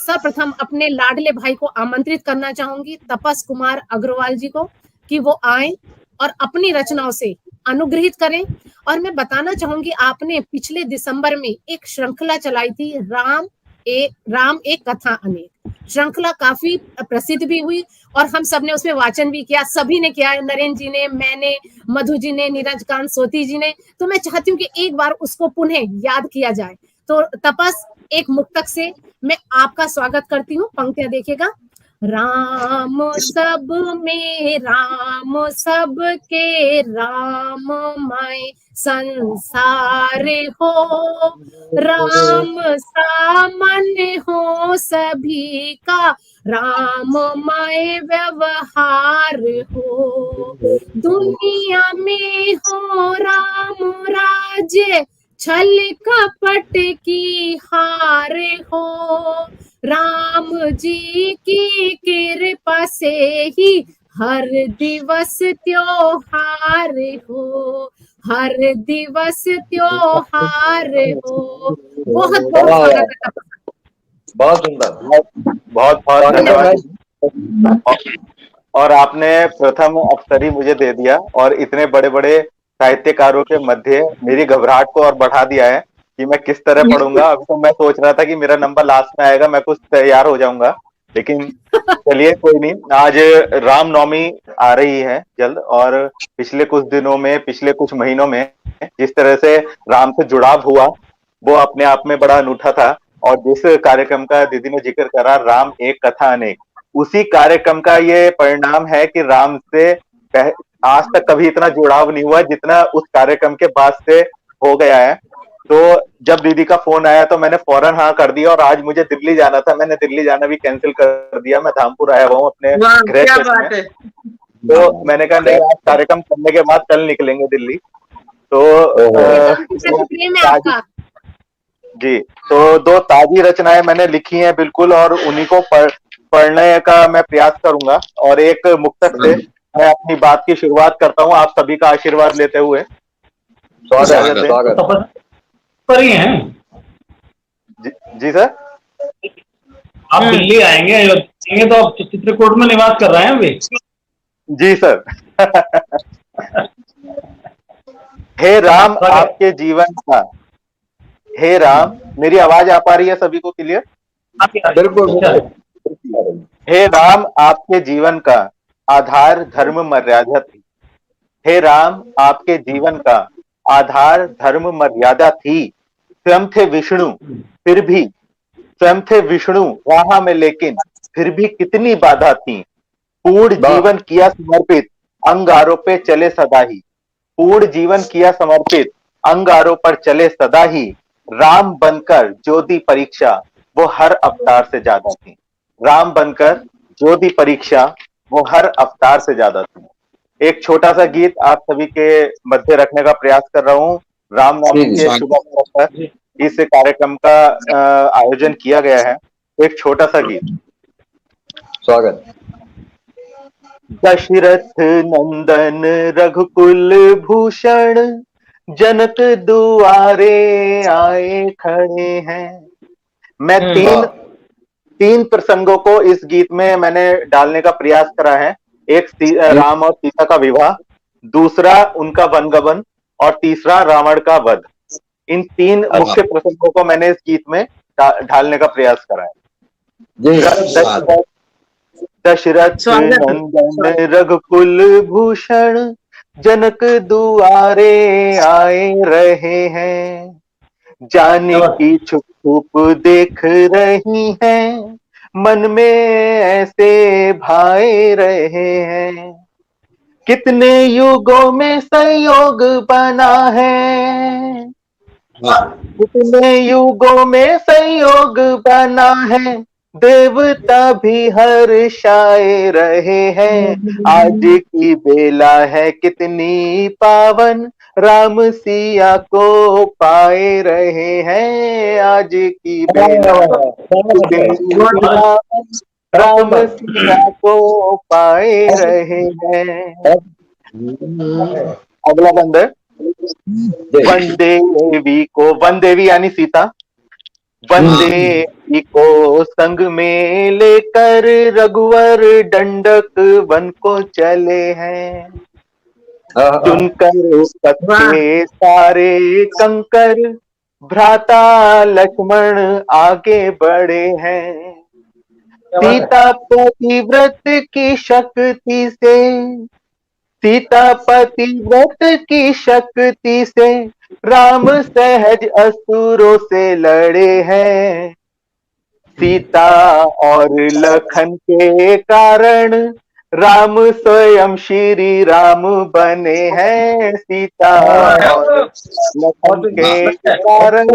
सर्वप्रथम अपने लाडले भाई को आमंत्रित करना चाहूंगी, तपस कुमार अग्रवाल जी को, कि वो आए और अपनी रचनाओं से अनुग्रहित करें। और मैं बताना चाहूंगी, आपने पिछले दिसंबर में एक श्रृंखला चलाई थी, राम एक कथा अनेक। श्रृंखला काफी प्रसिद्ध भी हुई और हम सब ने उसमें वाचन भी किया, सभी ने किया, नरेंद्र जी ने, मैंने, मधु जी ने, नीरज कांत सोती जी ने। तो मैं चाहती हूँ कि एक बार उसको पुनः याद किया जाए। तो तपस, एक मुक्तक से मैं आपका स्वागत करती हूँ, पंक्तियां देखिएगा। राम सब में राम सब के राममय संसार हो, राम सामान्य हो सभी का, राममय व्यवहार हो। दुनिया में हो राम राज्य, छल कपट की हार हो, राम जी की कृपा से ही हर दिवस त्योहार हो, हर दिवस त्योहार हो। बहुत बहुत स्वागत है। बहुत सुंदर, बहुत बहुत धन्यवाद। और आपने प्रथम अवसरी मुझे दे दिया और इतने बड़े बड़े साहित्यकारों के मध्य मेरी घबराहट को और बढ़ा दिया है कि मैं किस तरह पढ़ूंगा। अभी तो मैं सोच रहा था कि मेरा नंबर लास्ट में आएगा, मैं कुछ तैयार हो जाऊंगा, लेकिन चलिए कोई नहीं। आज रामनवमी आ रही है जल्द, और पिछले कुछ दिनों में, पिछले कुछ महीनों में जिस तरह से राम से जुड़ाव हुआ वो अपने आप में बड़ा अनूठा था। और जिस कार्यक्रम का दीदी ने जिक्र करा, राम एक कथा अनेक, उसी कार्यक्रम का ये परिणाम है कि राम से आज तक कभी इतना जुड़ाव नहीं हुआ जितना उस कार्यक्रम के बाद से हो गया है। तो जब दीदी का फोन आया तो मैंने फौरन हाँ कर दिया, और आज मुझे दिल्ली जाना था, मैंने दिल्ली जाना भी कैंसिल कर दिया। मैं धामपुर आया हुआ हूँ अपने गृह क्षेत्र में। तो मैंने कहा नहीं, आज कार्यक्रम करने के बाद कल निकलेंगे दिल्ली। तो जी, तो 2 ताजी रचनाएं मैंने लिखी हैं बिल्कुल, और उन्हीं को पढ़ने का मैं प्रयास करूंगा। और एक मुक्तक से मैं अपनी बात की शुरुआत करता हूँ, आप सभी का आशीर्वाद लेते हुए। स्वागत पर ही हैं जी सर, आप दिल्ली आएंगे तो आप चित्रकूट में निवास कर रहे हैं अभी? जी सर। हे राम आपके जीवन का, हे राम, मेरी आवाज आ पा रही है सभी को क्लियर? बिल्कुल। हे राम आपके जीवन का आधार धर्म मर्यादा थी। हे राम आपके जीवन का आधार धर्म मर्यादा थी। स्वयं थे विष्णु फिर भी, स्वयं थे विष्णु राह में, लेकिन फिर भी कितनी बाधा थी। पूर्ण जीवन किया समर्पित, अंगारों पे चले सदा ही। पूर्ण जीवन किया समर्पित, अंगारों पर चले सदा ही। राम बनकर जो दी परीक्षा, वो हर अवतार से ज्यादा थी। राम बनकर जो दी परीक्षा, वो हर अवतार से ज्यादा थी। एक छोटा सा गीत आप सभी के मध्य रखने का प्रयास कर रहा हूँ। रामनवमी के शुभ अवसर पर इस कार्यक्रम का आयोजन किया गया है। एक छोटा सा गीत। स्वागत। दशरथ नंदन रघुकुल भूषण, जनक दुआरे आए खड़े हैं। मैं तीन प्रसंगों को इस गीत में मैंने डालने का प्रयास करा है। एक राम और सीता का विवाह, दूसरा उनका वनगमन, और तीसरा रावण का वध। इन 3 मुख्य प्रसंगों को मैंने इस गीत में ढालने का प्रयास करा है। दशरथ नंदन रघुकुल भूषण, जनक दुआरे आए रहे हैं। जाने की छुप छुप देख रही हैं, मन में ऐसे भाए रहे हैं। कितने युगों में संयोग बना है, कितने युगों में संयोग बना है। देवता भी हर्षाए रहे हैं। आज की बेला है कितनी पावन, राम सिया को पाए रहे हैं। आज की बेला कितनी पावन, राम सिया को पाए रहे हैं। अगला बंद है वन देवी को, वन देवी यानी सीता, वंदे जानकी को संग में लेकर रघुवर दंडक वन को चले हैं। चुनकर पथ के सारे कंकर भ्राता लक्ष्मण आगे बढ़े हैं। सीता पतिव्रत की शक्ति से, सीता पतिव्रत की शक्ति से राम सहज असुरों से लड़े हैं। सीता और लखन के कारण राम स्वयं श्री राम बने हैं। सीता और लखन के कारण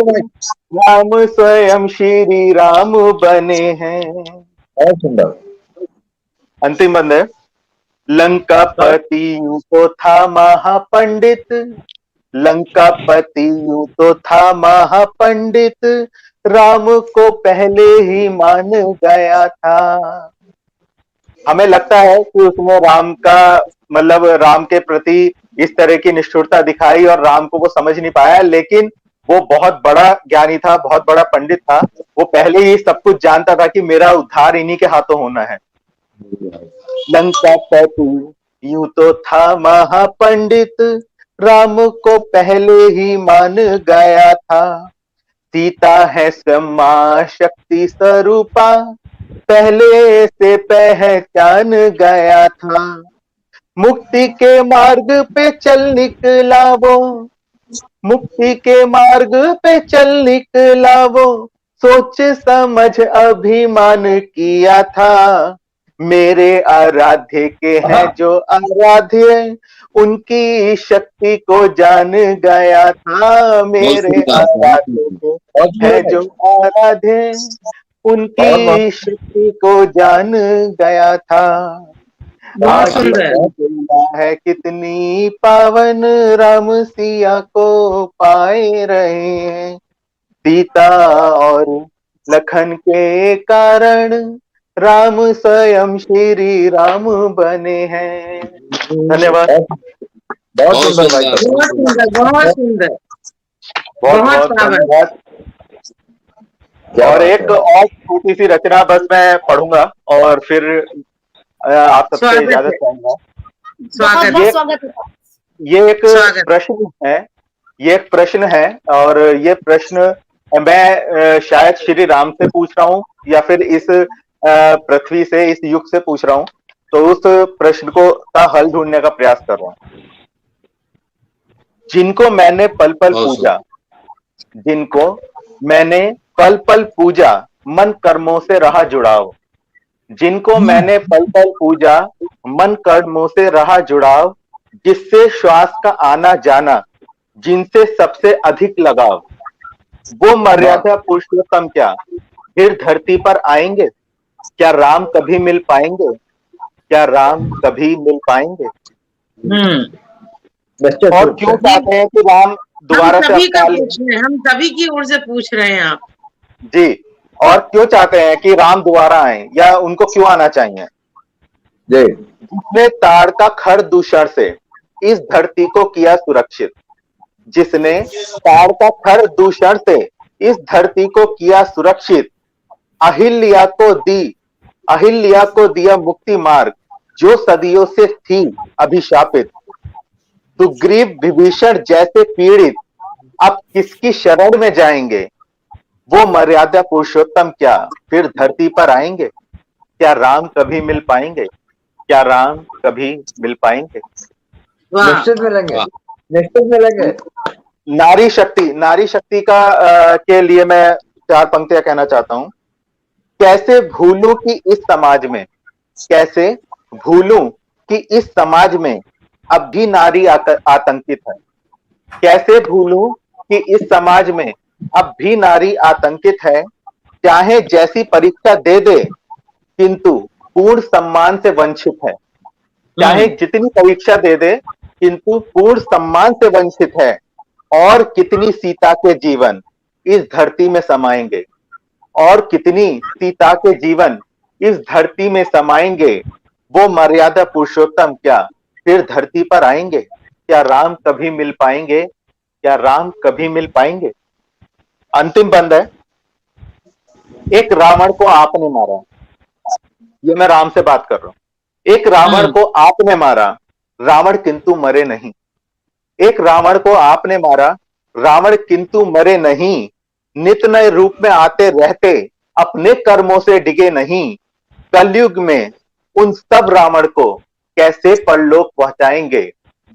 राम स्वयं श्री राम बने हैं। बहुत सुंदर। अंतिम बंद है। लंकापति यूं तो था महापंडित, लंकापति यूं तो था महापंडित, राम को पहले ही मान गया था। हमें लगता है कि उसने राम का मतलब राम के प्रति इस तरह की निष्ठुरता दिखाई और राम को वो समझ नहीं पाया, लेकिन वो बहुत बड़ा ज्ञानी था, बहुत बड़ा पंडित था। वो पहले ही सब कुछ जानता था कि मेरा उद्धार इन्हीं के हाथों होना है। लंकापति यूं तो था महापंडित, राम को पहले ही मान गया था। सीता है स्वयं मां शक्ति स्वरूपा, पहले से पहचान गया था। मुक्ति के मार्ग पे चल निकला वो, मुक्ति के मार्ग पे चल निकला वो, सोच समझ अभिमान किया था। मेरे आराध्य के हैं जो आराध्य, उनकी शक्ति को जान गया था। मेरे आराध्य के हैं जो आराध्य, उनकी शक्ति को जान गया था। आज है कितनी पावन, राम सिया को पाए रहे हैं। सीता और लखन के कारण राम स्वयं श्री राम बने हैं। धन्यवाद। बहुत सुंदर भाई साहब। बहुत सुंदर, बहुत सुंदर, बहुत बहुत बहुत धन्यवाद। और एक और छोटी सी रचना बस मैं पढ़ूंगा और फिर आप सबसे इजाजत चाहूंगा। स्वागत बहुत स्वागत है। ये एक प्रश्न है, ये एक प्रश्न है और ये प्रश्न मैं शायद श्री राम से पूछ रहा हूँ या फिर इस पृथ्वी से, इस युग से पूछ रहा हूँ। तो उस प्रश्न का हल ढूंढने का प्रयास कर रहा हूँ। जिनको मैंने पल पल पूजा, जिनको मैंने पल पल पूजा, मन कर्मों से रहा जुड़ाव। जिनको मैंने पल पल पूजा, मन कर्मों से रहा जुड़ाव, जिससे श्वास का आना जाना, जिनसे सबसे अधिक लगाव, वो मर्यादा पुरुषोत्तम क्या फिर धरती पर आएंगे? क्या राम कभी मिल पाएंगे? क्या राम कभी मिल पाएंगे? और क्यों चाहते हैं कि राम दोबारा से अवतार लें? हम सभी की ओर से पूछ रहे हैं आप जी। और क्यों चाहते हैं कि राम दोबारा आए या उनको क्यों आना चाहिए? जी। जिसने ताड़ का खर दूषण से इस धरती को किया सुरक्षित, जिसने ताड़ का खर दूषण से इस धरती को किया सुरक्षित, अहिल्या को दिया मुक्ति मार्ग, जो सदियों से थी अभिशापित। सुग्रीव विभीषण जैसे पीड़ित अब किसकी शरण में जाएंगे? वो मर्यादा पुरुषोत्तम क्या फिर धरती पर आएंगे? क्या राम कभी मिल पाएंगे? क्या राम कभी मिल पाएंगे? निश्चित मिलेंगे, निश्चित मिलेंगे। नारी शक्ति का के लिए मैं 4 पंक्तियां कहना चाहता हूं। कैसे भूलूं कि इस समाज में, कैसे भूलूं कि इस समाज में अब भी नारी आतंकित है। कैसे भूलूं कि इस समाज में अब भी नारी आतंकित है। चाहे जैसी परीक्षा दे दे, किंतु पूर्ण सम्मान से वंचित है। चाहे जितनी परीक्षा दे दे, किंतु पूर्ण सम्मान से वंचित है। और कितनी सीता के जीवन इस धरती में समाएंगे, और कितनी सीता के जीवन इस धरती में समाएंगे। वो मर्यादा पुरुषोत्तम क्या फिर धरती पर आएंगे? क्या राम कभी मिल पाएंगे? क्या राम कभी मिल पाएंगे? अंतिम बंद है। एक रावण को आपने मारा, ये मैं राम से बात कर रहा हूं। एक रावण को आपने मारा, रावण किंतु मरे नहीं। एक रावण को आपने मारा, रावण किंतु मरे नहीं। नित नए रूप में आते रहते, अपने कर्मों से डिगे नहीं। कलयुग में उन सब रावण को कैसे परलोक पहुंचाएंगे,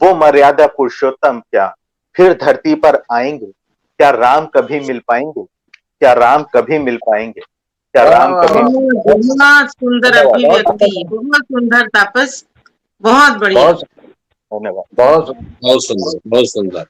वो मर्यादा पुरुषोत्तम क्या फिर धरती पर आएंगे? क्या राम कभी मिल पाएंगे? क्या राम कभी मिल पाएंगे? क्या राम कभी? बहुत सुंदर अभिव्यक्ति, बहुत सुंदर तापस, बहुत बढ़िया। धन्यवाद। बहुत बहुत सुंदर, बहुत सुंदर।